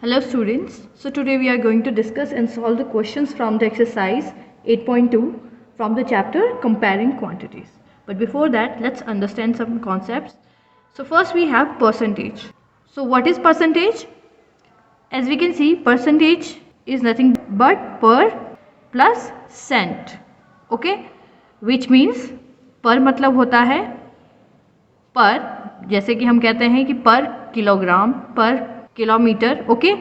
Hello students, so today we are going to discuss and solve the questions from the exercise 8.2 from the chapter comparing quantities. But before that, let's understand some concepts. So first we have percentage. So what is percentage? As we can see, percentage is nothing but per plus cent. Okay, which means per मतलब होता है पर, जैसे कि हम कहते हैं कि पर किलोग्राम, पर किलोमीटर, ओके।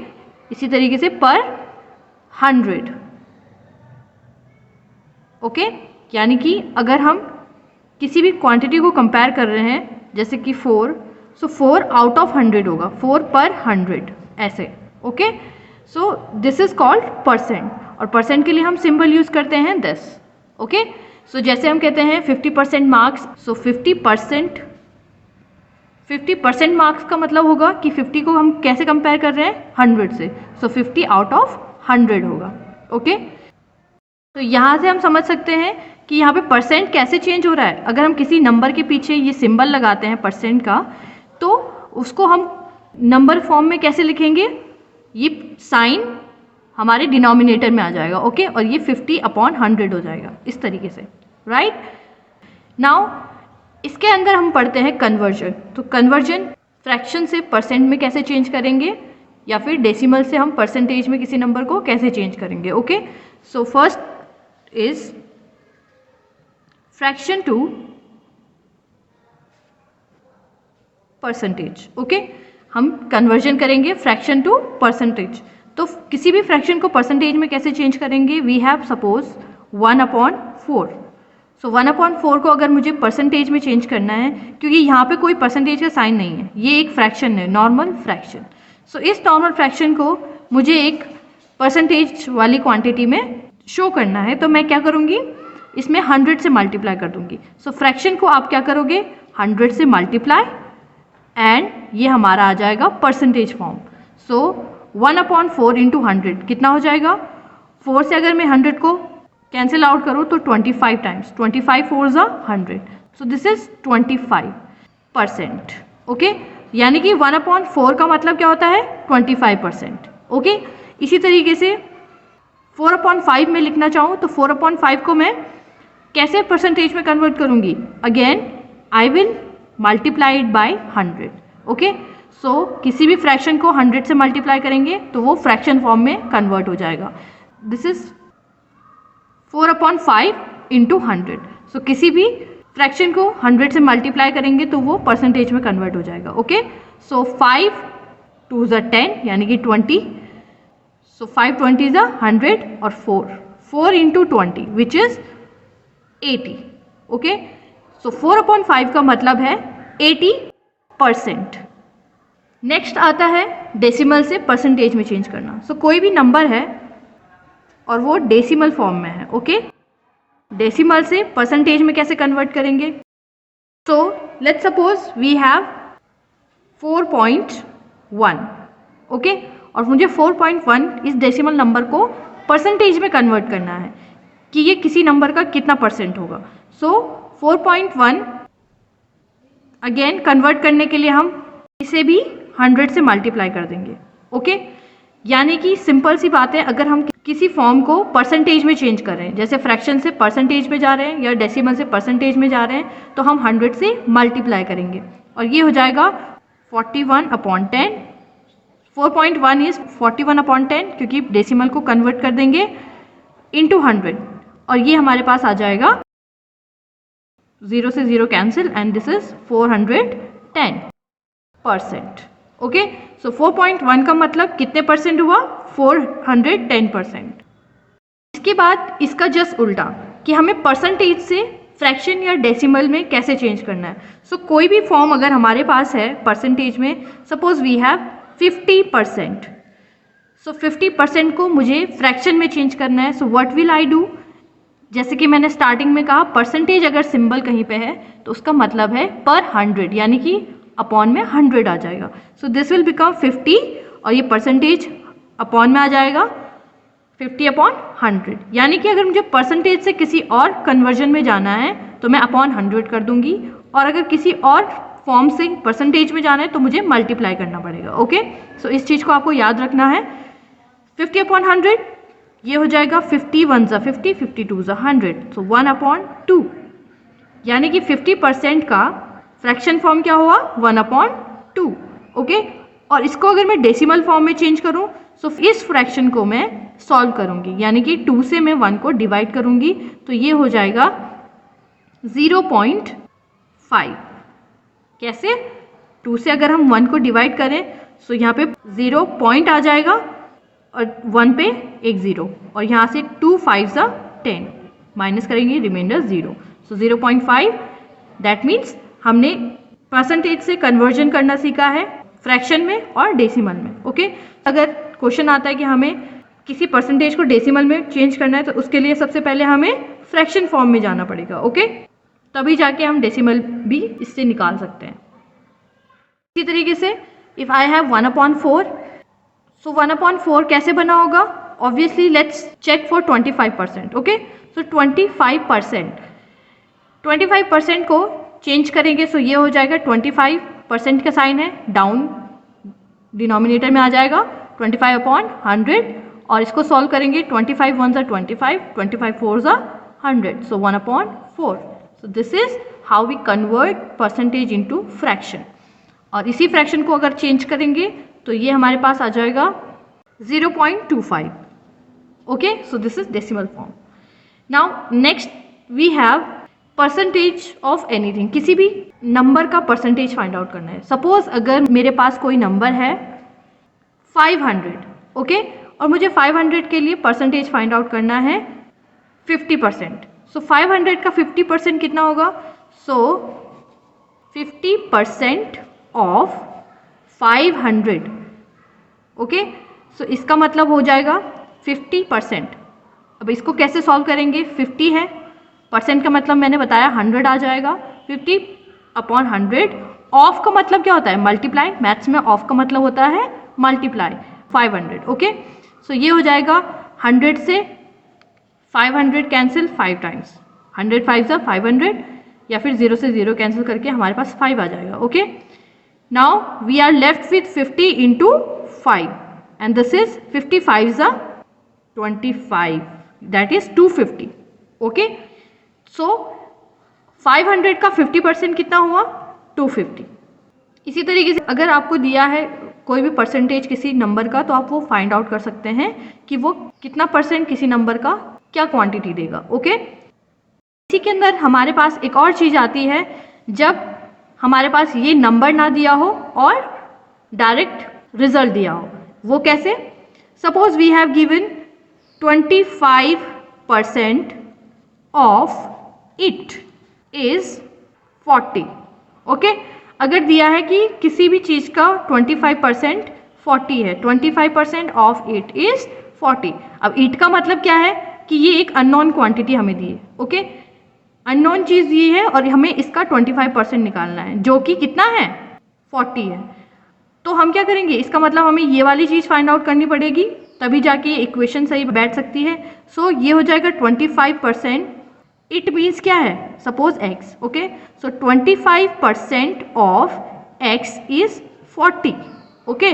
इसी तरीके से पर 100, ओके। यानी कि अगर हम किसी भी क्वांटिटी को कंपेयर कर रहे हैं, जैसे कि 4, सो 4 आउट ऑफ 100 होगा, 4 पर 100 ऐसे, okay. So this is called percent, और परसेंट के लिए हम सिंबल यूज करते हैं दिस, ओके। सो जैसे हम कहते हैं 50% मार्क्स, सो 50% मार्क्स का मतलब होगा कि 50 को हम कैसे कंपेयर कर रहे हैं, 100 से, सो 50 आउट ऑफ 100 होगा, ओके। तो यहाँ से हम समझ सकते हैं कि यहाँ पे परसेंट कैसे चेंज हो रहा है। अगर हम किसी नंबर के पीछे ये सिंबल लगाते हैं परसेंट का, तो उसको हम नंबर फॉर्म में कैसे लिखेंगे, ये साइन हमारे डिनोमिनेटर में आ जाएगा, ओके, और ये 50/100 हो जाएगा इस तरीके से, राइट। नाउ इसके अंदर हम पढ़ते हैं कन्वर्जन। तो कन्वर्जन फ्रैक्शन से परसेंट में कैसे चेंज करेंगे, या फिर डेसिमल से हम परसेंटेज में किसी नंबर को कैसे चेंज करेंगे, okay. So first is fraction to percentage, okay. हम कन्वर्जन करेंगे फ्रैक्शन टू परसेंटेज। तो किसी भी फ्रैक्शन को परसेंटेज में कैसे चेंज करेंगे, वी हैव सपोज 1/4। सो 1/4 को अगर मुझे परसेंटेज में चेंज करना है, क्योंकि यहाँ पे कोई परसेंटेज का साइन नहीं है, ये एक फ्रैक्शन है, नॉर्मल फ्रैक्शन। सो इस नॉर्मल फ्रैक्शन को मुझे एक परसेंटेज वाली क्वांटिटी में शो करना है, तो मैं क्या करूँगी, इसमें 100 से मल्टीप्लाई कर दूंगी। सो फ्रैक्शन को आप क्या करोगे, 100 से मल्टीप्लाई, एंड ये हमारा आ जाएगा परसेंटेज फॉर्म। सो 1/4 इंटू 100 कितना हो जाएगा, 4 से अगर मैं 100 को कैंसिल आउट करो तो 25 टाइम्स, 25 4 ज़ा 100, सो दिस इज 25%, ओके। यानी कि 1/4 का मतलब क्या होता है, 25%, ओके। इसी तरीके से 4/5 में लिखना चाहूँ तो 4/5 को मैं कैसे परसेंटेज में कन्वर्ट करूँगी, again I will multiply it by 100, okay. So किसी भी फ्रैक्शन को 100 से मल्टीप्लाई करेंगे तो वो फ्रैक्शन फॉर्म में कन्वर्ट हो जाएगा। This is 4/5 into 100। सो किसी भी फ्रैक्शन को 100 से मल्टीप्लाई करेंगे तो वो परसेंटेज में कन्वर्ट हो जाएगा, ओके। सो 5 2 ज़ा 10 यानी कि 20, सो 5 20 ज़ा 100, और 4 इंटू 20 विच इज 80, ओके। सो 4/5 का मतलब है 80%। नेक्स्ट आता है डेसिमल से परसेंटेज में चेंज करना। सो कोई भी नंबर है और वो डेसिमल फॉर्म में है, ओके। डेसिमल से परसेंटेज में कैसे कन्वर्ट करेंगे, so let's suppose we have 4.1, okay, और मुझे 4.1 इस डेसिमल नंबर को परसेंटेज में कन्वर्ट करना है कि ये किसी नंबर का कितना परसेंट होगा। सो 4.1 अगेन कन्वर्ट करने के लिए हम इसे भी 100 से मल्टीप्लाई कर देंगे, ओके। यानी कि सिंपल सी बात है, अगर हम किसी फॉर्म को परसेंटेज में चेंज कर रहे हैं, जैसे फ्रैक्शन से परसेंटेज में जा रहे हैं या डेसिमल से परसेंटेज में जा रहे हैं, तो हम 100 से मल्टीप्लाई करेंगे, और ये हो जाएगा 41/10। 4.1 इज 41/10, क्योंकि डेसिमल को कन्वर्ट कर देंगे इंटू 100, और ये हमारे पास आ जाएगा 0 से 0 cancel, and this is 410%, okay. So 4.1 का मतलब कितने परसेंट हुआ, 410%। इसके बाद इसका जस्ट उल्टा, कि हमें परसेंटेज से फ्रैक्शन या डेसिमल में कैसे चेंज करना है। सो कोई भी फॉर्म अगर हमारे पास है परसेंटेज में, सपोज वी हैव 50%, सो 50% को मुझे फ्रैक्शन में चेंज करना है। So what will I do, जैसे कि मैंने स्टार्टिंग में कहा, परसेंटेज अगर सिंबल कहीं पे है तो उसका मतलब है पर 100, यानी कि अपॉन में 100 आ जाएगा। सो दिस विल बिकम 50, और ये परसेंटेज अपॉन में आ जाएगा 50/100। यानी कि अगर मुझे परसेंटेज से किसी और कन्वर्जन में जाना है तो मैं अपॉन 100 कर दूंगी, और अगर किसी और फॉर्म से परसेंटेज में जाना है तो मुझे मल्टीप्लाई करना पड़ेगा। ओके, सो इस चीज़ को आपको याद रखना है। 50/100 ये हो जाएगा 50 1 ज़ा 50, 52 ज़ा 100, सो 1/2, यानी कि 50% का फ्रैक्शन फॉर्म क्या हुआ 1/2। ओके, और इसको अगर मैं डेसिमल फॉर्म में चेंज करूं सो इस फ्रैक्शन को मैं सॉल्व करूंगी, यानी कि 2 से मैं 1 को डिवाइड करूंगी तो ये हो जाएगा 0.5। कैसे? 2 से अगर हम 1 को डिवाइड करें सो यहाँ पे 0 पॉइंट आ जाएगा और 1 पे एक 0, और यहाँ से 2 5 ज़ा 10 माइनस करेंगे, रिमाइंडर 0, सो 0.5। दैट मीन्स हमने परसेंटेज से कन्वर्जन करना सीखा है फ्रैक्शन में और डेसिमल में। ओके, अगर क्वेश्चन आता है कि हमें किसी परसेंटेज को डेसिमल में चेंज करना है तो उसके लिए सबसे पहले हमें फ्रैक्शन फॉर्म में जाना पड़ेगा। ओके, तभी जाके हम डेसिमल भी इससे निकाल सकते हैं। इसी तरीके से इफ़ आई हैव 1/4, सो 1/4 कैसे बना होगा? Obviously let's check for 25%। Okay, so 25% को चेंज करेंगे सो ये हो जाएगा 25% का साइन है डाउन डिनोमिनेटर में आ जाएगा 25/100, और इसको सॉल्व करेंगे 25 1 ज़ा 25, 25 4 ज़ा 100, so 1/4। So this is how we convert percentage into fraction. और इसी फ्रैक्शन को अगर चेंज करेंगे तो ये हमारे पास आ जाएगा 0.25। Okay, so this is decimal form. Now next we have percentage of anything. किसी भी नंबर का परसेंटेज फाइंड आउट करना है। सपोज अगर मेरे पास कोई नंबर है 500, ओके, और मुझे 500 के लिए परसेंटेज फाइंड आउट करना है 50%। सो 500 का 50% कितना होगा? सो 50% ऑफ 500। ओके, सो इसका मतलब हो जाएगा 50%। अब इसको कैसे सॉल्व करेंगे? 50 है, परसेंट का मतलब मैंने बताया 100 आ जाएगा। 50/100, ऑफ का मतलब क्या होता है? मल्टीप्लाई। मैथ्स में ऑफ का मतलब होता है मल्टीप्लाई 500। ओके, सो ये हो जाएगा 100 से 500 कैंसिल 5 टाइम्स, 100 5 ज़ा 500, या फिर 0 से 0 कैंसिल करके हमारे पास 5 आ जाएगा। Okay, now we are left with 50 into 5 and this is 55 ज़ा 25, दैट इज 250। ओके, सो 500 का 50% कितना हुआ? 250। इसी तरीके से अगर आपको दिया है कोई भी परसेंटेज किसी नंबर का तो आप वो फाइंड आउट कर सकते हैं कि वो कितना परसेंट किसी नंबर का क्या क्वांटिटी देगा। ओके, इसी के अंदर हमारे पास एक और चीज़ आती है जब हमारे पास ये नंबर ना दिया हो और डायरेक्ट रिजल्ट दिया हो। वो कैसे? Suppose we have given 25% of it is 40। Okay, अगर दिया है कि किसी भी चीज़ का 25% 40 है, 25% ऑफ इट इज 40। अब इट का मतलब क्या है कि ये एक अननोन क्वांटिटी हमें दी है। ओके, अननोन चीज़ दी है और हमें इसका 25% निकालना है जो कि कितना है? 40 है। तो हम क्या करेंगे? इसका मतलब हमें ये वाली चीज़ फाइंड आउट करनी पड़ेगी, तभी जाके ये इक्वेशन सही बैठ सकती है। सो ये हो जाएगा 25%। इट मीन्स क्या है? Suppose x। Okay, so 25% of x is 40। Okay,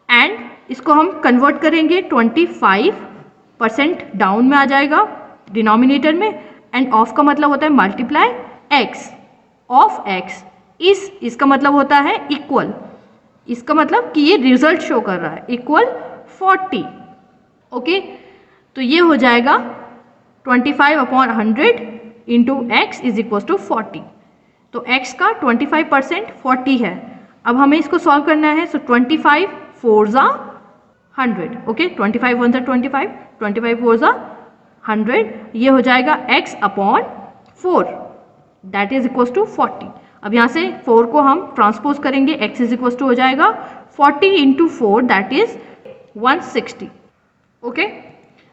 and इसको हम कन्वर्ट करेंगे 25% डाउन में आ जाएगा डिनोमिनेटर में, एंड ऑफ का मतलब होता है मल्टीप्लाई x ऑफ x इस इसका मतलब होता है इक्वल। इसका मतलब कि ये रिजल्ट शो कर रहा है इक्वल 40। ओके, तो ये हो जाएगा 25/100 into x is equal to 40। तो x का 25% 40 है। अब हमें इसको सॉल्व करना है। सो 25 4 ज़ा 100। ओके, 25 1 ज़ा 25, 25 4 ज़ा 100, ये हो जाएगा x/4 that is equal to 40। अब यहाँ से 4 को हम ट्रांसपोज करेंगे, x इज इक्वल टू हो जाएगा 40 into 4 that is 160। Okay,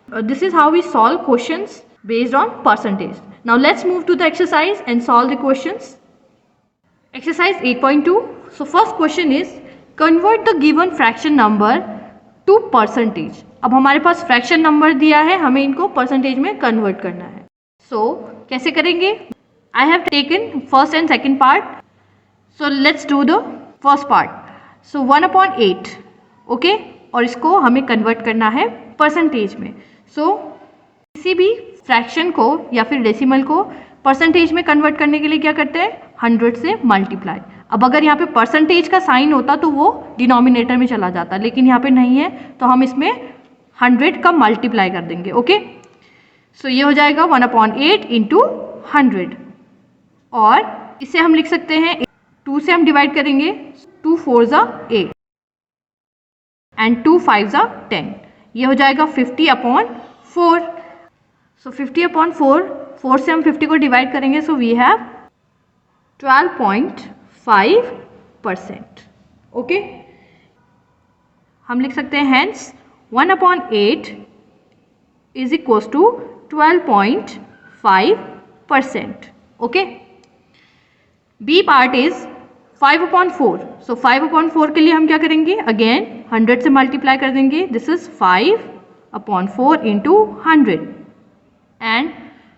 this is how we solve questions based on percentage. Now let's move to the exercise and solve the questions. Exercise 8.2. So first question is convert the given fraction number to percentage. अब हमारे पास fraction number दिया है, हमें इनको percentage में convert करना है। सो कैसे करेंगे? I have taken first and second part. So let's do the first part. So 1/8. Okay, और इसको हमें कन्वर्ट करना है परसेंटेज में. सो किसी भी फ्रैक्शन को या फिर डेसिमल को परसेंटेज में कन्वर्ट करने के लिए क्या करते हैं, 100 से मल्टीप्लाई. अब अगर यहाँ पे परसेंटेज का साइन होता तो वो डिनोमिनेटर में चला जाता, लेकिन यहाँ पे नहीं है तो हम इसमें 100 का मल्टीप्लाई कर देंगे. ओके, सो ये हो जाएगा 1/8 इंटू 100. और इसे हम लिख सकते हैं 2 से हम डिवाइड करेंगे. 2 4 ज़ा 8 एंड 2 5 ज़ा 10. ये हो जाएगा 50/4. सो 50/4, 4 से हम 50 को डिवाइड करेंगे. So we have 12.5%. ओके, हम लिख सकते हैं hence 1/8 is equals to 12.5%. Okay, B part is 5/4. So 5/4 के लिए हम क्या करेंगे, अगेन 100 से मल्टीप्लाई कर देंगे. दिस इज 5/4 इंटू 100 एंड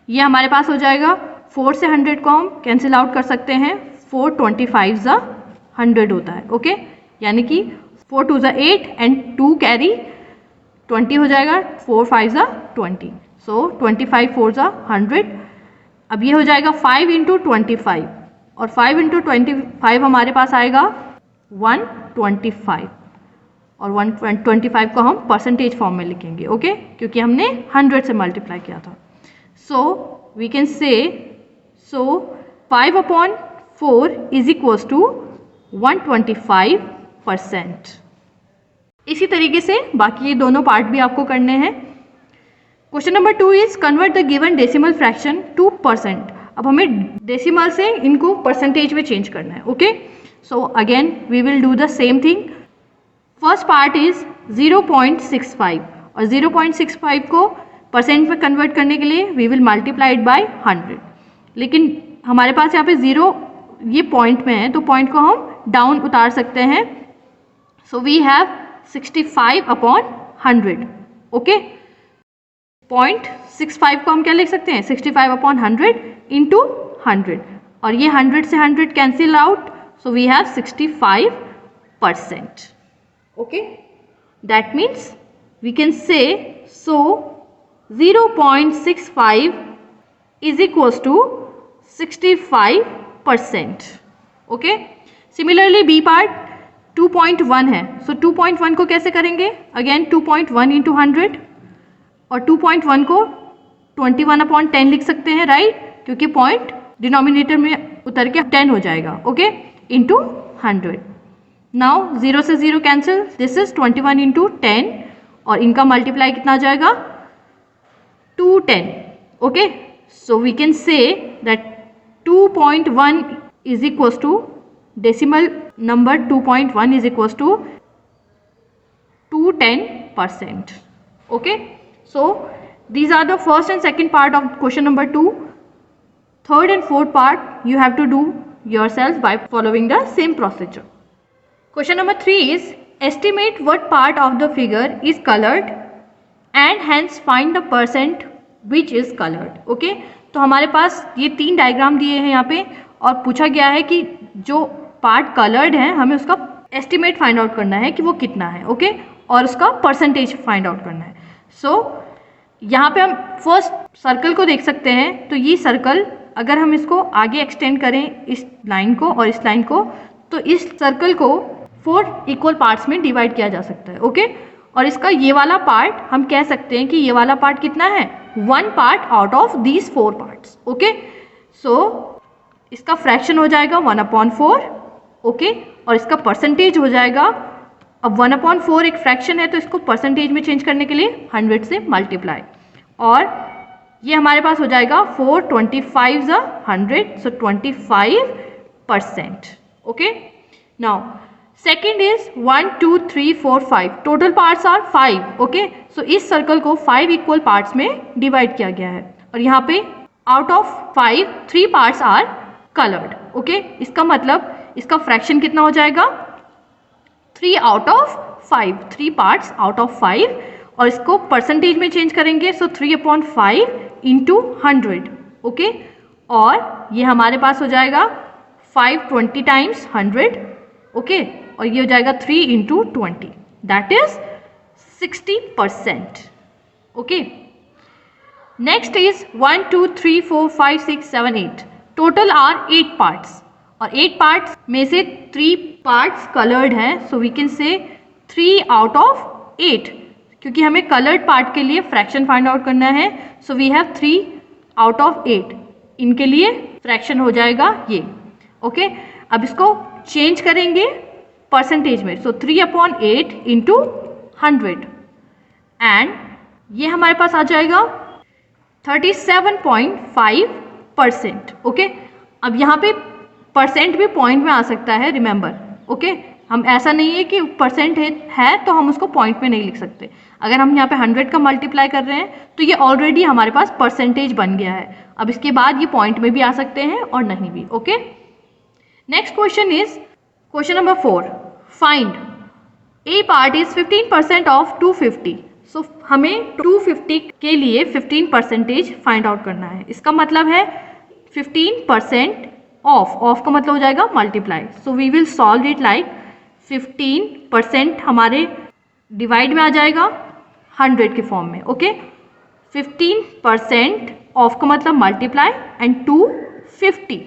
ये हमारे पास हो जाएगा. 4 से 100 को हम कैंसिल आउट कर सकते हैं. 4 25 ज़ा 100 होता है. ओके, यानी कि 4 2 ज़ा 8 एंड 2 कैरी 20 हो जाएगा. 4 5 ज़ा 20. सो 25 4 ज़ा 100. अब ये हो जाएगा 5 इंटू 25 और 5 इंटू 25 हमारे पास आएगा 125 और 125 को हम परसेंटेज फॉर्म में लिखेंगे. ओके, क्योंकि हमने 100 से मल्टीप्लाई किया था. So we can say, so 5/4 is equals to 125%. इसी तरीके से बाकी ये दोनों पार्ट भी आपको करने हैं. Question number 2 is convert the given decimal fraction to %. अब हमें डेसिमल से इनको परसेंटेज में चेंज करना है. Okay, so again we will do the same thing. First part is 0.65 और 0.65 को परसेंट में कन्वर्ट करने के लिए we will multiply it by 100. लेकिन हमारे पास यहाँ पे 0 ये पॉइंट में है तो पॉइंट को हम डाउन उतार सकते हैं. सो वी हैव 65/100. ओके, 0.65 को हम क्या लिख सकते हैं, 65/100 इंटू 100 और ये 100 से 100 cancel out. So we have 65%. Okay, that means we can say, so 0.65 is equals to 65%. Okay, similarly B part 2.1 है. सो 2.1 को कैसे करेंगे, अगेन 2.1 इंटू 100 और 2.1 को 21/10 लिख सकते हैं, राइट, क्योंकि पॉइंट डिनोमिनेटर में उतर के 10 हो जाएगा. Okay, into 100. नाउ 0 से 0 कैंसिल. दिस इज 21 इंटू 10 और इनका मल्टीप्लाई कितना आ जाएगा, 210. Okay, so we can say that 2.1 is equals to decimal number 2.1 is equals to 210%. Okay, so these are the first and second part of question number 2. Third and fourth part you have to do yourself by following the same procedure. Question number 3 is estimate what part of the figure is colored and hence find the percent which is coloured. Okay, तो हमारे पास ये 3 diagram दिए हैं यहाँ पे और पूछा गया है कि जो पार्ट कलर्ड है हमें उसका एस्टिमेट फाइंड आउट करना है कि वो कितना है. ओके, और उसका परसेंटेज फाइंड आउट करना है. सो यहाँ पे हम फर्स्ट सर्कल को देख सकते हैं. तो ये सर्कल अगर हम इसको आगे एक्सटेंड करें इस लाइन को और इस लाइन को, तो इस सर्कल को 4 इक्वल पार्ट्स में डिवाइड किया जा सकता है. ओके, और इसका ये वाला पार्ट हम कह सकते हैं कि ये वाला पार्ट कितना है, 1 part out of these 4 parts. Okay, so इसका फ्रैक्शन हो जाएगा 1/4. ओके, और इसका परसेंटेज हो जाएगा, अब 1/4 एक फ्रैक्शन है तो इसको परसेंटेज में चेंज करने के लिए 100 से मल्टीप्लाई, और ये हमारे पास हो जाएगा 4 25 ज़ा 100. So 25%. Okay, now second is 1 2 3 4 5. Total parts are 5. Okay, so इस सर्कल को 5 इक्वल पार्ट्स में डिवाइड किया गया है और यहाँ पे out of 5 3 parts are coloured. Okay, इसका मतलब इसका फ्रैक्शन कितना हो जाएगा, 3 out of 5, 3 parts out of 5, और इसको परसेंटेज में चेंज करेंगे. सो 3/5 इंटू 100. ओके, और ये हमारे पास हो जाएगा 5 20 टाइम्स 100, ओके, और ये हो जाएगा 3 into 20, that is 60%, okay. Next is 1 2 3 4 5 6 7 8, total are 8 parts, और 8 पार्ट्स में से 3 पार्ट्स कलर्ड हैं, सो वी कैन से 3 आउट ऑफ 8, क्योंकि हमें कलर्ड पार्ट के लिए फ्रैक्शन फाइंड आउट करना है, so we have 3 out of 8, इनके लिए फ्रैक्शन हो जाएगा ये, ओके। अब इसको चेंज करेंगे परसेंटेज में, सो 3/8 इंटू 100, एंड ये हमारे पास आ जाएगा 37.5%, ओके। अब यहाँ पे परसेंट भी पॉइंट में आ सकता है, रिमेंबर, ओके। हम ऐसा नहीं है कि परसेंट है तो हम उसको पॉइंट में नहीं लिख सकते। अगर हम यहाँ पे 100 का मल्टीप्लाई कर रहे हैं तो ये ऑलरेडी हमारे पास परसेंटेज बन गया है। अब इसके बाद ये पॉइंट में भी आ सकते हैं और नहीं भी, okay. Next question is question number 4, find A part is 15% of 250, सो हमें 250 के लिए 15% फाइंड आउट करना है। इसका मतलब है 15% ऑफ का मतलब हो जाएगा multiply, so we will solve it like 15% हमारे डिवाइड में आ जाएगा 100 के फॉर्म में, ओके। 15% ऑफ का मतलब मल्टीप्लाई एंड 250,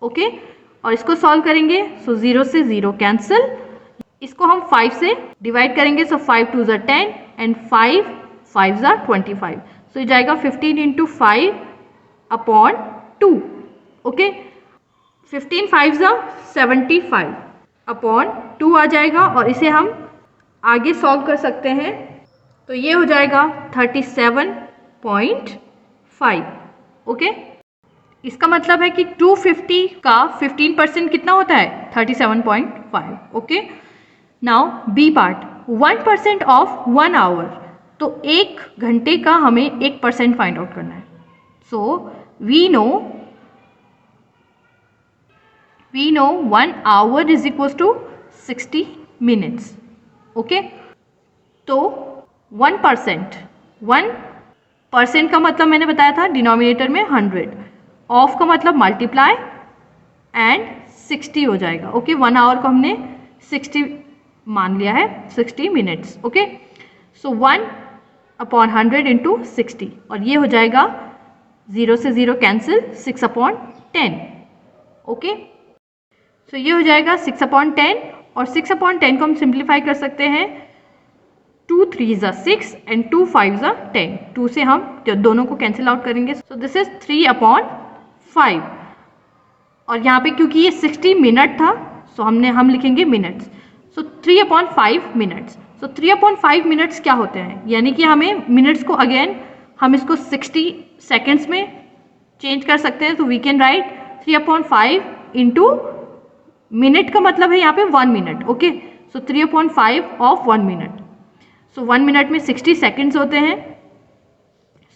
ओके। और इसको सॉल्व करेंगे, सो 0 से 0 कैंसिल, इसको हम 5 से डिवाइड करेंगे, सो 5 2 ज़ा 10 एंड 5 5 ज़ा 25, सो ये जाएगा 15 इंटू 5/2, ओके। 15 5 ज़ा 75/2 आ जाएगा, और इसे हम आगे सॉल्व कर सकते हैं, तो ये हो जाएगा 37.5, ओके। इसका मतलब है कि 250 का 15% कितना होता है, 37.5, okay. Now B part, 1% of 1 hour, तो 1 घंटे का हमें 1% फाइंड आउट करना है, so we know 1 hour is equal to 60 minutes, okay. तो 1% का मतलब मैंने बताया था डिनोमिनेटर में 100, ऑफ का मतलब मल्टीप्लाई एंड 60 हो जाएगा, ओके। 1 आवर को हमने 60 मान लिया है, 60 मिनट्स, ओके। सो 1/100 इंटू 60, और ये हो जाएगा 0 से 0 कैंसिल, 6/10, ओके। सो ये हो जाएगा 6/10, और 6/10 को हम सिंप्लीफाई कर सकते हैं, 2 3 ज़ा 6 एंड 2 5 ज़ा 10, 2 से हम दोनों को कैंसिल आउट करेंगे, सो दिस इज 3/5, और यहाँ पे क्योंकि ये 60 मिनट था, सो हम लिखेंगे मिनट्स, सो 3/5 मिनट्स। सो 3/5 मिनट्स क्या होते हैं, यानी कि हमें मिनट्स को अगेन हम इसको 60 सेकेंड्स में चेंज कर सकते हैं, तो we can write 3/5 into minute का मतलब है यहाँ पे 1 minute, okay. So 3/5 of 1 minute, so 1 minute में 60 सेकेंड्स होते हैं,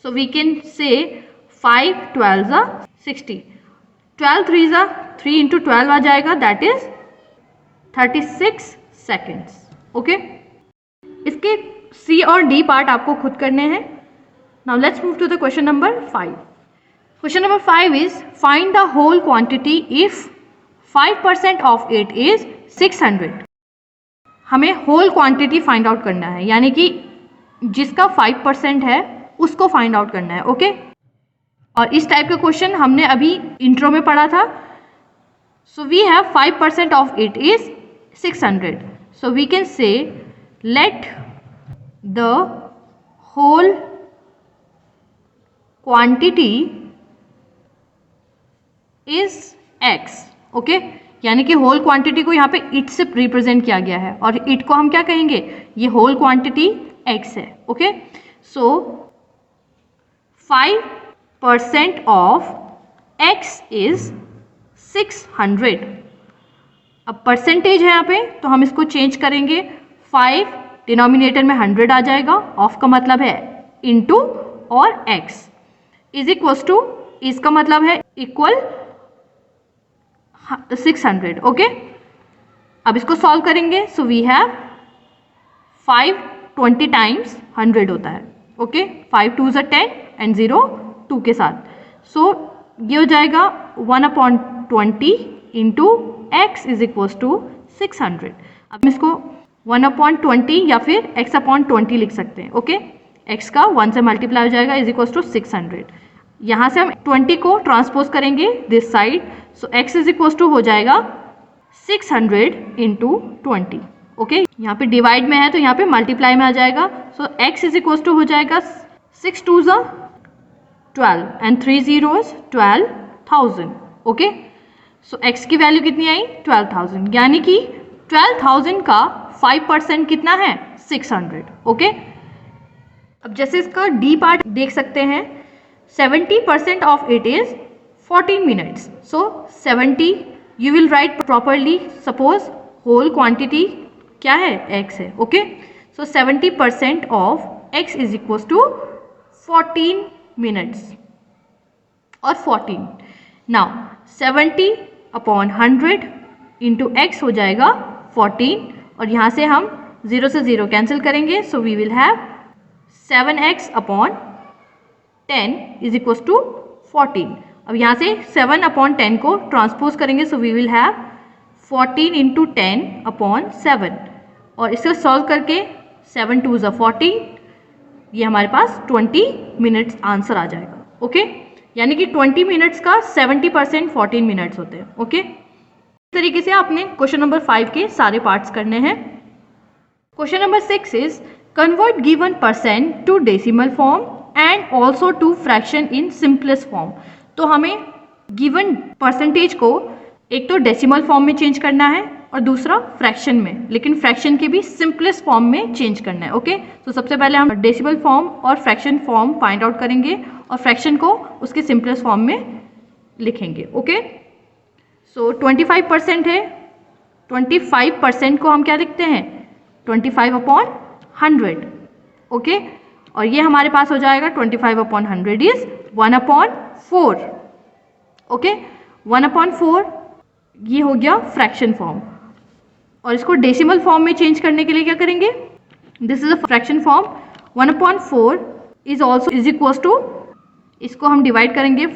सो वी कैन से 5 12 ज़ा 60, 12 3 ज़ा 3 इंटू 12 आ जाएगा, दैट इज 36 सेकेंड्स, ओके। इसके सी और डी पार्ट आपको खुद करने हैं। Now let's move to the question number 5। Question number 5 is find the whole quantity if 5% of it is 600। हमें होल क्वांटिटी फाइंड आउट करना है, यानी कि जिसका 5% है उसको फाइंड आउट करना है, ओके। और इस टाइप का क्वेश्चन हमने अभी इंट्रो में पढ़ा था। So we have 5% of it is 600, so we can say let the whole quantity is x, okay. यानी कि होल क्वांटिटी को यहाँ पे इट से रिप्रेजेंट किया गया है, और इट को हम क्या कहेंगे, ये होल क्वांटिटी x है, okay. So 5% of x is 600। अब परसेंटेज है यहाँ पे, तो हम इसको चेंज करेंगे, 5 डिनोमिनेटर में 100 आ जाएगा, ऑफ का मतलब है इनटू, और x इज इक्वल टू, इसका मतलब है इक्वल 600, ओके। अब इसको सॉल्व करेंगे, सो वी हैव 5 20 टाइम्स 100 होता है, ओके। 5 2 ज़ा 10 एंड 0 2 के साथ, सो ये हो जाएगा 1/20 into x is equals to 600। अब हम इसको 1/20 या फिर x/20 लिख सकते हैं। ओके, x का 1 से मल्टीप्लाई हो जाएगा इज इक्वल्स टू 600। यहाँ से हम 20 को ट्रांसपोज करेंगे this side, so x is equals to हो जाएगा 600 इंटू 20। ओके, यहाँ पे डिवाइड में है तो यहाँ पे मल्टीप्लाई में आ जाएगा, सो x इज इक्वल्स टू हो जाएगा 6 2 12 and 3 zeros 12,000। Okay, so x की वैल्यू कितनी आई 12,000, यानी कि 12,000 का 5% कितना है 600। ओके, अब जैसे इसका डी पार्ट देख सकते हैं, 70% of it is 14 minutes, so 70 you will write properly, suppose whole quantity क्या है x है। Okay, so 70% of x is equal to 14 minutes और 14। नाउ 70/100 इंटू एक्स हो जाएगा 14, और यहाँ से हम 0 से 0 कैंसिल करेंगे, so we will have 7x/10 is equal to 14। अब यहाँ से 7/10 को ट्रांसपोज करेंगे, so we will have 14 into 10/7, और इसे सॉल्व करके 7 2 14, ये हमारे पास 20 मिनट्स आंसर आ जाएगा। ओके, यानी कि 20 मिनट्स का 70% 14 मिनट्स होते हैं। ओके, इस तरीके से आपने क्वेश्चन नंबर 5 के सारे पार्ट्स करने हैं। Question number 6 is convert given percent to decimal form and also to fraction in simplest form. तो हमें गिवन परसेंटेज को एक तो डेसिमल फॉर्म में चेंज करना है और दूसरा फ्रैक्शन में, लेकिन फ्रैक्शन के भी सिंपलेस्ट फॉर्म में चेंज करना है। ओके, तो सबसे पहले हम डेसिमल फॉर्म और फ्रैक्शन फॉर्म फाइंड आउट करेंगे और फ्रैक्शन को उसके सिंपलेस्ट फॉर्म में लिखेंगे। ओके, सो 25% है, 25% को हम क्या लिखते हैं 25/100। ओके, और ये हमारे पास हो जाएगा 25/100 इज 1/4। ओके, 1/4 ये हो गया फ्रैक्शन फॉर्म, और इसको डेसिमल फॉर्म में चेंज करने के लिए क्या करेंगे, this is a fraction form, 1/4 is also is equal to, इसको हम डिवाइड करेंगे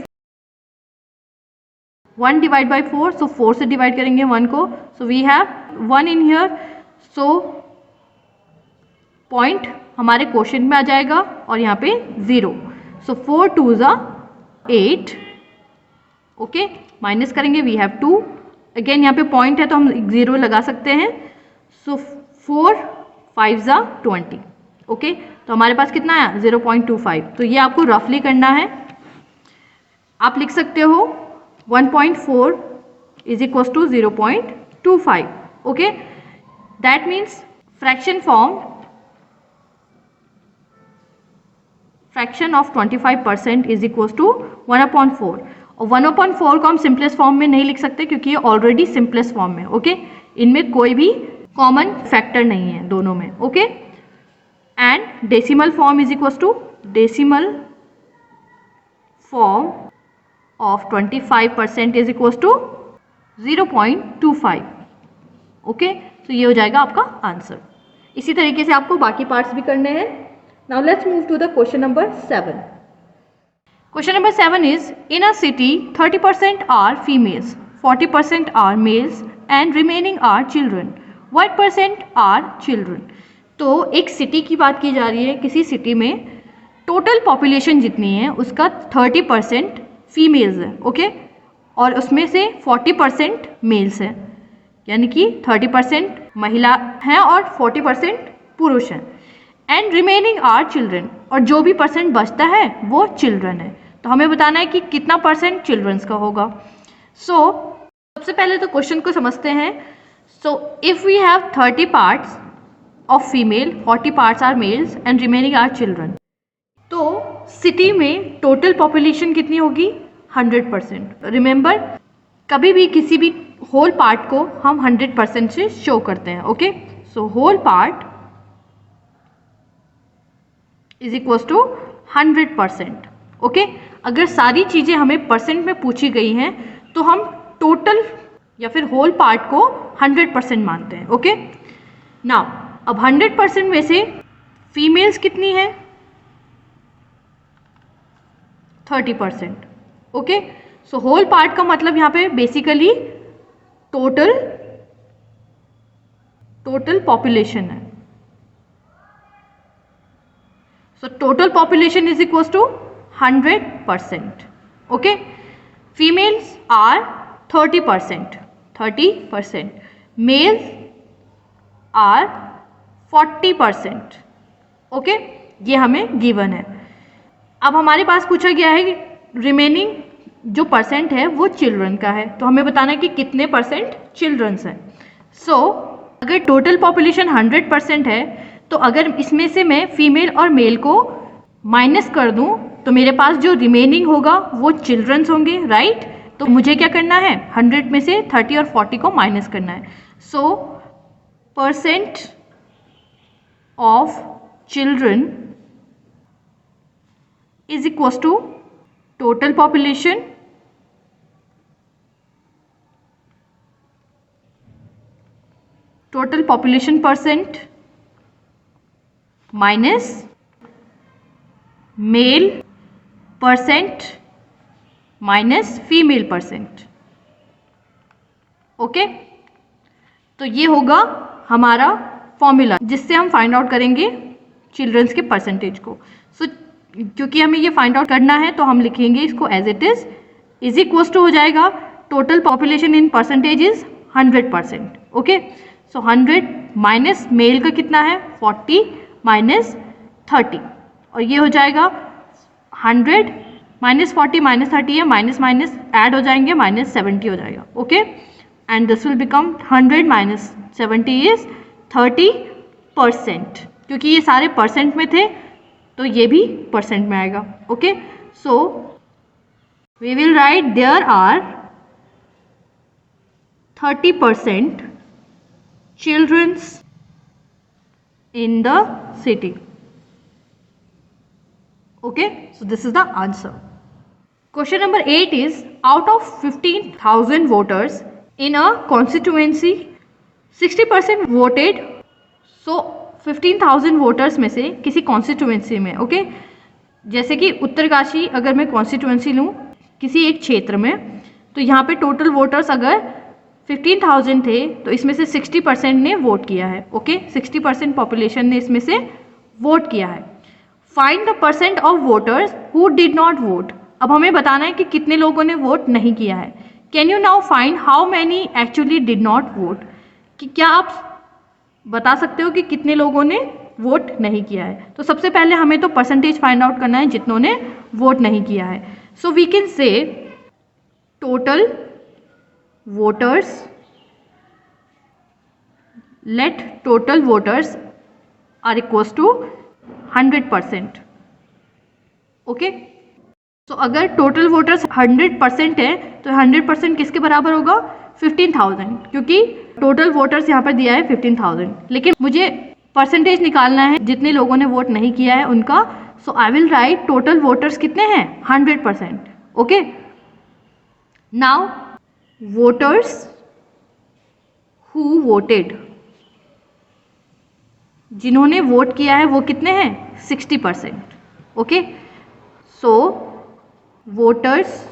1 डिवाइड बाई 4, सो 4 से डिवाइड करेंगे 1 को, so we have 1 in here, so point हमारे क्वेश्चन में आ जाएगा और यहाँ पे 0, सो 4 2 8। ओके, माइनस करेंगे, वी हैव 2, अगेन यहाँ पे पॉइंट है तो हम 0 लगा सकते हैं, सो 4 5 20। ओके, तो हमारे पास कितना है 0.25। तो ये आपको रफली करना है, आप लिख सकते हो 1.4 is equal to 0.25। Okay, that means fraction form, fraction of 25% is equal to 1/4, और 1/4 को हम सिंपलेस्ट फॉर्म में नहीं लिख सकते क्योंकि ये ऑलरेडी सिंपलेस्ट फॉर्म में। ओके, इनमें कोई भी कॉमन फैक्टर नहीं है दोनों में। Okay, and decimal form is equal to decimal form of 25% is equal to 0.25। Okay, तो ये हो जाएगा आपका आंसर। इसी तरीके से आपको बाकी पार्ट्स भी करने हैं। Now let's move to the question number 7। Question number 7 is, in a city 30% are females, 40% are males and remaining are children. What percent are children? तो एक सिटी की बात की जा रही है, किसी सिटी में टोटल पॉपुलेशन जितनी है उसका 30% फीमेल्स है। ओके, और उसमें से 40% मेल्स है, यानी कि 30% महिला हैं और 40% पुरुष हैं। एंड रिमेनिंग आर चिल्ड्रन, और जो भी परसेंट बचता है वो चिल्ड्रन है। तो हमें बताना है कि कितना परसेंट चिल्ड्रंस का होगा। सो सबसे पहले तो क्वेश्चन को समझते हैं। So if we have 30 parts of female, 40 parts are males and remaining are children, तो सिटी में टोटल पॉपुलेशन कितनी होगी 100%। रिमेंबर, कभी भी किसी भी होल पार्ट को हम 100% से शो करते हैं। Okay, so whole part is equal to 100%। Okay, अगर सारी चीज़ें हमें परसेंट में पूछी गई हैं तो हम टोटल या फिर होल पार्ट को 100% मानते हैं। ओके, नाउ अब 100% में से फीमेल्स कितनी है 30%। ओके, सो होल पार्ट का मतलब यहाँ पे बेसिकली टोटल पॉपुलेशन है। So total population is equal to 100%। Okay, females are 30%, males are 40%। Okay, ये हमें गिवन है। अब हमारे पास पूछा गया है कि रिमेनिंग जो परसेंट है वो चिल्ड्रन का है, तो हमें बताना है कि कितने परसेंट चिल्ड्रंस हैं। सो अगर टोटल पॉपुलेशन 100% है, तो अगर इसमें से मैं फीमेल और मेल को माइनस कर दूं तो मेरे पास जो रिमेनिंग होगा वो चिल्ड्रंस होंगे, राइट। तो मुझे क्या करना है, 100 में से 30 और 40 को माइनस करना है। So percent of children is equals to total population percent minus male percent minus female percent। Okay, तो ये होगा हमारा फॉर्मूला जिससे हम फाइंड आउट करेंगे चिल्ड्रंस के परसेंटेज को। सो क्योंकि हमें ये फाइंड आउट करना है तो हम लिखेंगे इसको as it is equals to हो जाएगा total population in percentage is 100%। Okay, so 100 minus male का कितना है 40 माइनस 30, और ये हो जाएगा 100 माइनस 40 माइनस 30 है, माइनस माइनस ऐड हो जाएंगे, माइनस 70 हो जाएगा। Okay, and this will become 100 minus 70 is 30%। क्योंकि ये सारे परसेंट में थे तो ये भी परसेंट में आएगा। Okay, so we will write there are 30% childrens in the city. Okay, so this is the answer. Question number 8 is out of 15,000 voters in a constituency 60% voted. So 15,000 voters में से किसी कॉन्स्टिट्यूएंसी में, okay, जैसे कि उत्तरकाशी अगर मैं constituency लूँ किसी एक क्षेत्र में, तो यहाँ पे टोटल वोटर्स अगर 15,000 थे तो इसमें से 60% ने वोट किया है। ओके, 60% पॉपुलेशन ने इसमें से वोट किया है। Find the percent of voters who did not vote. अब हमें बताना है कि कितने लोगों ने वोट नहीं किया है। Can you now find how many actually did not vote, कि क्या आप बता सकते हो कि कितने लोगों ने वोट नहीं किया है। तो सबसे पहले हमें तो परसेंटेज फाइंड आउट करना है जितनों ने वोट नहीं किया है। So we can say total voters, let total voters are equals to 100%। Okay, तो अगर टोटल वोटर्स 100% है तो 100% किसके बराबर होगा, 15,000, क्योंकि टोटल वोटर्स यहाँ पर दिया है 15,000, लेकिन मुझे परसेंटेज निकालना है जितने लोगों ने वोट नहीं किया है उनका। So I will write total voters कितने हैं 100%। Okay, now voters who voted, जिन्होंने वोट किया है वो कितने हैं 60%। Okay, so voters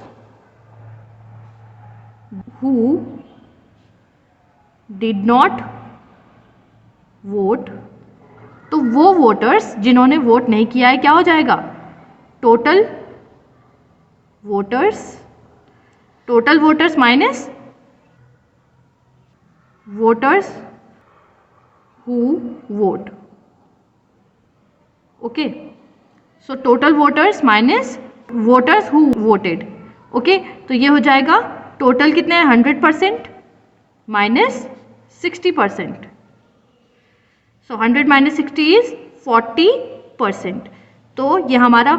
who did not vote, तो वो वोटर्स जिन्होंने वोट नहीं किया है क्या हो जाएगा, total voters minus voters who vote. Okay, so total voters minus voters who voted. Okay, तो ये हो जाएगा टोटल कितने हैं 100% माइनस 60%। So 100 minus 60 is 40%। तो ये हमारा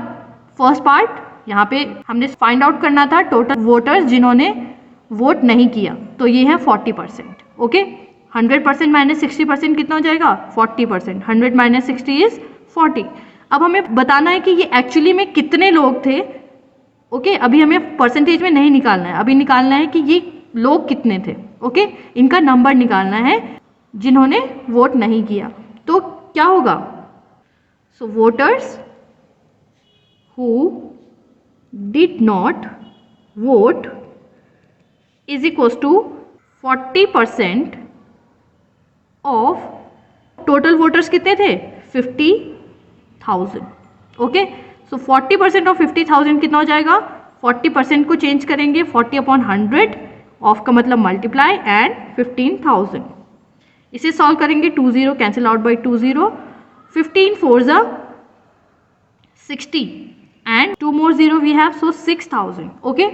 फर्स्ट पार्ट, यहाँ पे हमने फाइंड आउट करना था टोटल वोटर्स जिन्होंने वोट नहीं किया, तो ये है 40%। ओके, 100% माइनस 60% कितना हो जाएगा 40%। 100 माइनस 60 इज 40। अब हमें बताना है कि ये एक्चुअली में कितने लोग थे। ओके, अभी हमें परसेंटेज में नहीं निकालना है, अभी निकालना है कि ये लोग कितने थे। ओके, इनका नंबर निकालना है जिन्होंने वोट नहीं किया। तो क्या होगा, so voters who did not vote is equals to 40% of total voters कितने थे 50,000. ओके, सो 40% ऑफ 50,000 कितना हो जाएगा, 40% को चेंज करेंगे 40/100, ऑफ का मतलब मल्टीप्लाई एंड 15,000. इसे सॉल्व करेंगे 2 0 कैंसिल आउट बाई 2 0, 15 4 ज़ा 60 and 2 more 0 we have, so 6,000. Okay,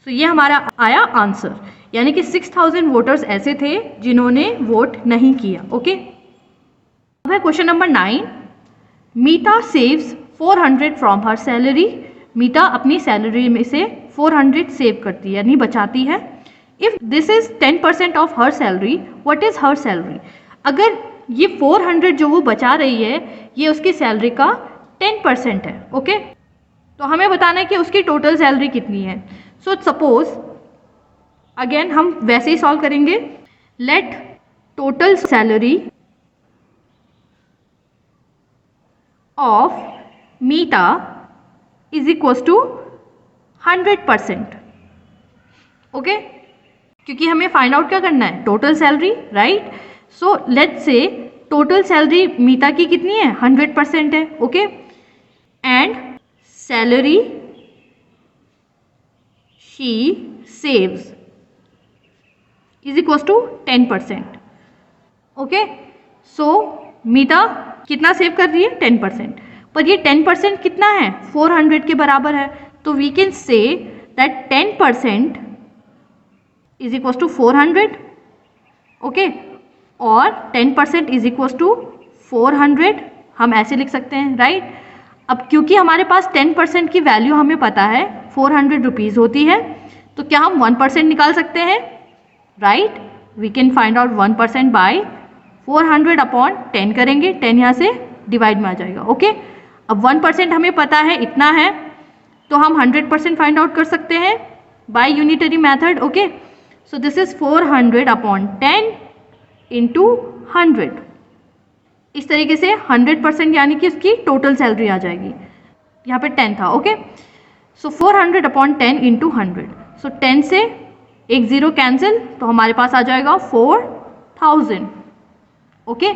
so ये हमारा आया आंसर, यानी कि 6,000 वोटर्स ऐसे थे जिन्होंने वोट नहीं किया. ओके, अब है question number 9. Meeta saves 400 from her salary. Meeta अपनी सैलरी में से 400 सेव करती है यानी बचाती है. If this is 10% of her salary, what is her salary. अगर ये 400 जो वो बचा रही है ये उसकी सैलरी का 10% है. ओके, तो हमें बताना है कि उसकी टोटल सैलरी कितनी है. सो सपोज अगेन हम वैसे ही सॉल्व करेंगे. Let total salary of Meeta is equals to 100%. Okay, क्योंकि हमें फाइंड आउट क्या करना है, total salary, right. So let's say total salary Meeta की कितनी है, 100% है. Okay, and salary she saves is equals to 10%. Okay, so Meeta कितना सेव कर रही है, 10%. पर ये 10% कितना है, 400 के बराबर है. तो we can say that 10% is equals to 400. Okay, और 10% इज इक्वल्स टू 400 हम ऐसे लिख सकते हैं, राइट. अब क्योंकि हमारे पास 10% की वैल्यू हमें पता है 400 रुपीज़ होती है, तो क्या हम 1% निकाल सकते हैं, right. We can find out 1% by 400/10 करेंगे, 10 यहाँ से डिवाइड में आ जाएगा. ओके, अब 1% हमें पता है इतना है, तो हम 100% फाइंड आउट कर सकते हैं by unitary method. Okay, so this is 400/10 into 100. इस तरीके से 100% यानी कि उसकी टोटल सैलरी आ जाएगी. यहाँ पे 10 था. ओके, सो 400/10 इंटू 100. सो 10 से एक 0 कैंसिल, तो हमारे पास आ जाएगा 4,000. ओके,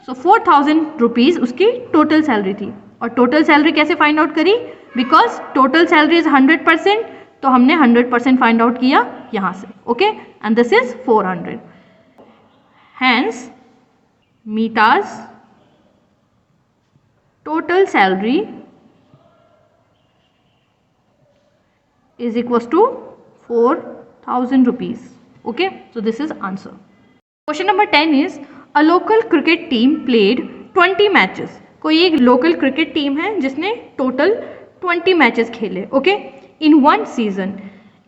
सो 4,000 रुपीज़ उसकी टोटल सैलरी थी. और टोटल सैलरी कैसे फाइंड आउट करी, बिकॉज टोटल सैलरी इज 100%, तो हमने 100% फाइंड आउट किया यहाँ से. Okay, and this is 400. Hence मीता's total salary is equals to 4,000 rupees. Okay, so this is answer. Question number 10 is a local cricket team played 20 matches. कोई एक local cricket team है जिसने total 20 matches खेले. Okay, in one season.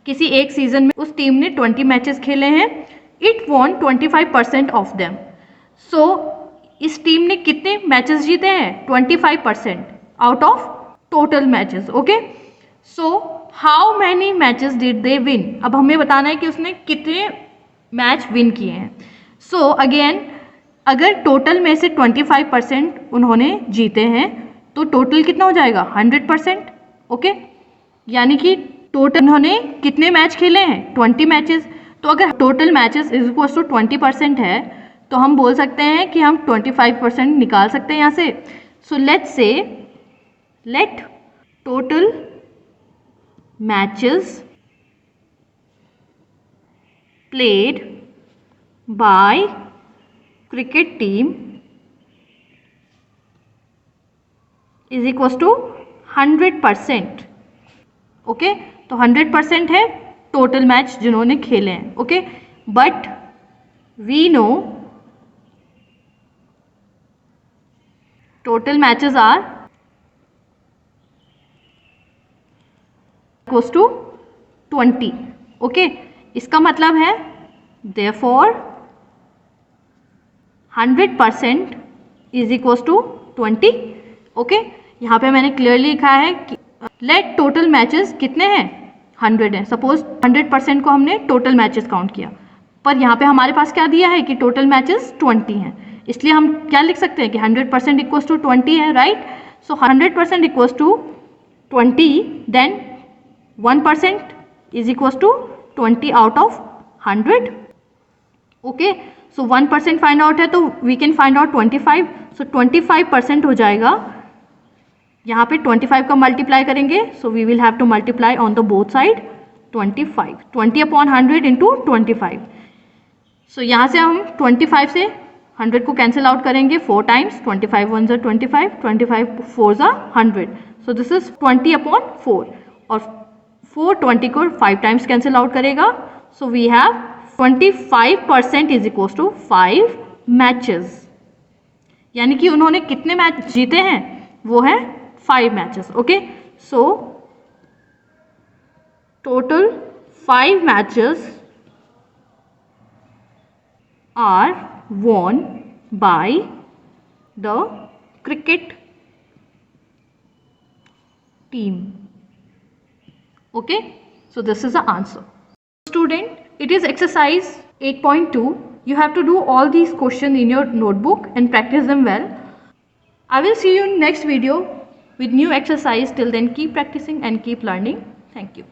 किसी एक season में उस टीम ने 20 मैचेस खेले हैं. It won 25% of them. सो इस टीम ने कितने मैचेस जीते हैं, 25% out of total matches. Okay, so how many matches did they win. अब हमें बताना है कि उसने कितने मैच विन किए हैं. सो अगेन अगर टोटल में से 25% उन्होंने जीते हैं तो टोटल कितना हो जाएगा, 100%. ओके, यानी कि टोटल उन्होंने कितने मैच खेले हैं, 20 मैचेस. तो अगर total matches is equal to 20% है तो हम बोल सकते हैं कि हम 25% निकाल सकते हैं यहाँ से. So let's say let total matches played by cricket team is equal to 100%. Okay, तो 100% है टोटल मैच जिन्होंने खेले हैं. Okay, but we know total matches are equals to 20. Okay, इसका मतलब है therefore 100% is equals to 20. Okay, यहाँ पे मैंने क्लियरली लिखा है कि लेट टोटल मैचेस कितने हैं, 100 हैं. सपोज 100% को हमने टोटल मैचेस काउंट किया, पर यहाँ पे हमारे पास क्या दिया है कि टोटल मैचेस 20 हैं. इसलिए हम क्या लिख सकते हैं कि 100% इक्वल्स टू 20 है, right. So 100% equals to 20, then 1% is equals to 20 out of 100. Okay, so 1% find out है तो we can find out 25, so 25% हो जाएगा, यहाँ पे 25 का मल्टीप्लाई करेंगे, so we will have to multiply on the both side 25, 20/100 into 25। So यहाँ से हम 25 से 100 को कैंसिल आउट करेंगे 4 टाइम्स, 25 1 ज़ा 25, 25 4 ज़ा 100, सो दिस इज 20/4, और 420 को 5 टाइम्स कैंसिल आउट करेगा, so we have 25% is equal to 5 matches, यानी कि उन्होंने कितने मैच जीते हैं, वो है 5 matches. Okay, so total 5 matches are won by the cricket team. Okay, so this is the answer. Student, it is exercise 8.2. You have to do all these questions in your notebook and practice them well. I will see you in next video with new exercise. Till then, keep practicing and keep learning. Thank you.